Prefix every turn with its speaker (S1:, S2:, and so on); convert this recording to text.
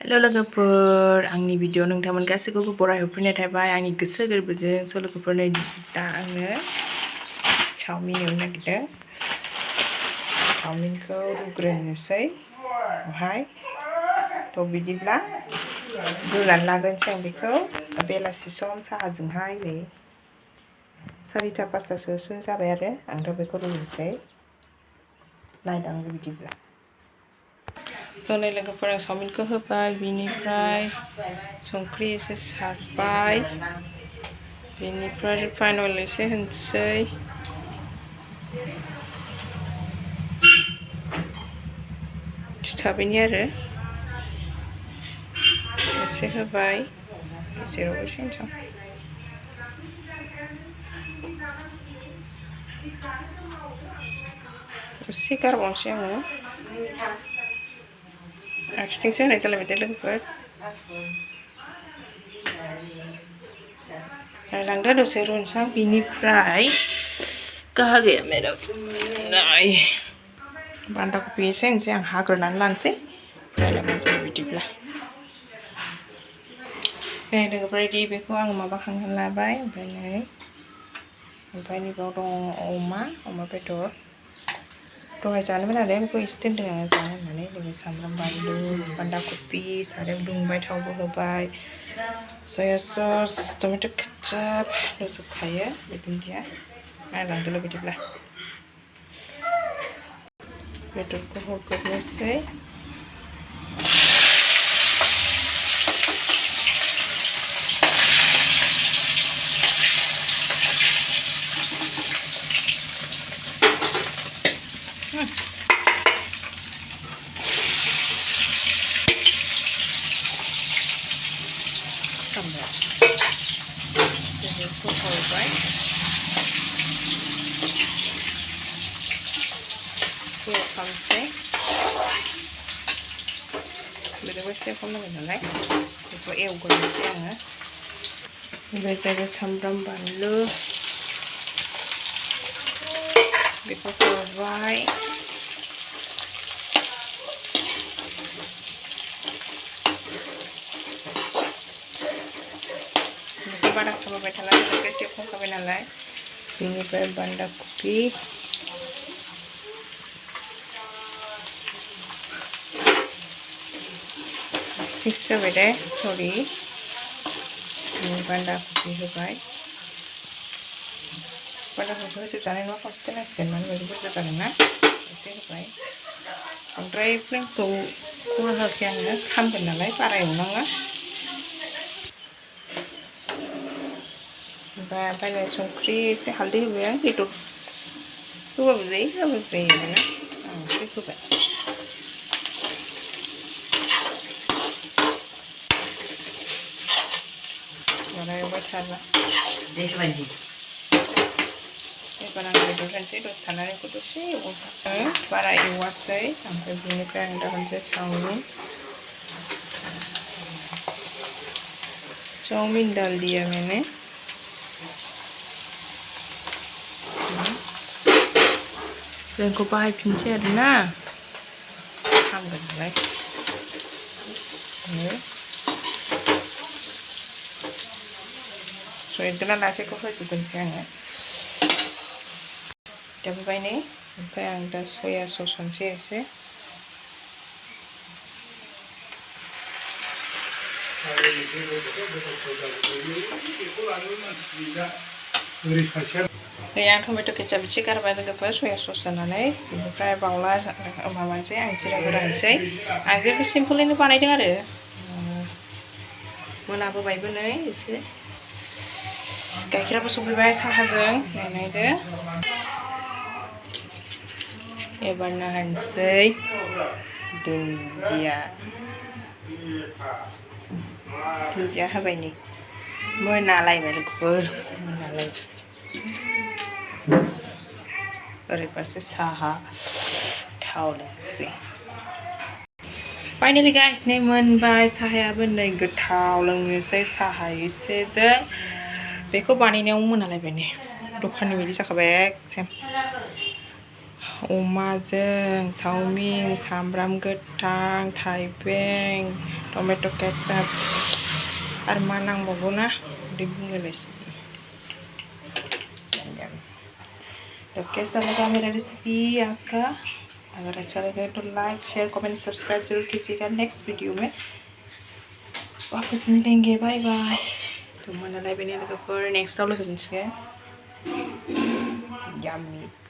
S1: Hello लोगोफोर आंनि video नोंथांमोन गासैखौबो बराय हरफिननाय थाबाय आंनि गोसो गोरबोजों लोगोफोरनो दा आङो चावमिन एवनो नागिरदों चावमिनखौ रुग्रोनोसै ओमफ्राय थ' बिदिब्ला रुनानै लाग्रोनोसै आं बेखौ बेलासि सम साहाजोंहाय नै 4टा 5टासोसो जाबाय आरो आंथ' बेखौ रुनोसै नायदां बिदिब्ला नै लोगोफोर आं चावमिनखौ होबाय बिनिफ्राय संख्रि एसे सारबाय बिनिफ्राय रिफाइन अइल एसे होनोसै खिथाबैनि आरो एसे होबाय गेजेराव एसे होनसां एसे गारबावनोसै आङो आखिथिंसो होनाय जालायबाय दे लोगोफोर नायलांदो दसे रुनसां बिनिफ्राय कहा गया मेरा नाय बान्दा कफि एसे होनसै आं हाग्रोनानै लानोसै रायलायनोसै बिदिब्ला लोगोफोर रेडि बेखौ आङो माबाखांनानै लाबाय ओमफ्राय नैबाव दङ अमा बेदर दहाय जानोमोन आरो बेखौ एसे दोनदों आङो जानो होननानै लोगोसे सामब्राम बानलु बान्दा कफि सारायाव दुंबाय थावबो होबाय सया सस टमेट' केचाप होजोबखायो दुन्दिया नायलांदोल' बिदिब्ला बेदरखौ हरग्रोनोसै बेदरखौ हरबाय खालामसै बेदरखौ एसे खम नांगौ नालाय बेखौ एवग्रोनोसै आङो ओमफ्राय सामब्राम बानलु बेखौ हरबाय बारा खालामबाय थाला बेदरखौ एसे खम खाबाय नालाय बेनिफ्राय बान्दा कफि स्टिक्स जाबाय दे सरि बान्दा कफि होबाय बान्दा कफि होजोबजानाय नङा खावसे दोननांसिगोन मानो होनबा बुरजा जागोन ना एसे होबाय बांद्राय फ्लेमखौ खरा होआखै आङो खामगोन नालाय बारा एवनाङा ओमफ्राय संख्रि एसे हालदै होबाय आं बेदर होबाबो जायो होबाबो जायो आरोना आं एसे होबाय बारा एवबाय थाला एबार आं बेदर होनोसै दसे थानानै बेखौ दसे एवबावसै बारा एवासै ओमफ्राय बेनिफ्राय आं दा होनोसै चाउमीन डाल दिया मैंने बेखौ बाहायफिनसै आरोना खामगोन नालाय एरगोना लासेखौ होजोबगोनसै आङो दा बेबायनो ओमफ्राय आं दा सया सस होनसै एसे आं टमेट' केचाप एसे गारबाय लोगोफोर सया सस होनानै बेनिफ्राय बावला माबानोसै आं जिरा गुरा होनोसै आं जेबो सिम्पोलैनो बानायदों आरो मोनाबोबायबो नै एसे गाइखेराबो सफैबाय साहाजों नायदो एबारना होनोसै दुन्दिया होबाय नै मोनालायबाय लोगोफोर मोनालायबाय ओरै फारसे साहा थाव लोंसै फाइनालि गाइस नै मोनबाय साहायाबो नै गोथाव लोंनोसै साहा एसेजों बेखौ बानायनायाव मोनालायबाय नै दखाननि बायदि जाखाबाय एकदम अमाजों चाउमिन, सामब्राम गोथां, थाइबें, टमेट' केचाप और मा नांबावगौ ना उदै बुंलायलायसिगोन। तो कैसा लगा मेरा रेसिपी आज का? अगर अच्छा लगे तो लाइक शेयर कमेंट सब्सक्राइब जरूर कीजिएगा। नेक्स्ट वीडियो में वापस मिलेंगे। Bye bye. तो मोनालाय बेनि लोगोफोर नेक्स्टआव लोगो मोनसिगोन। यम्मी।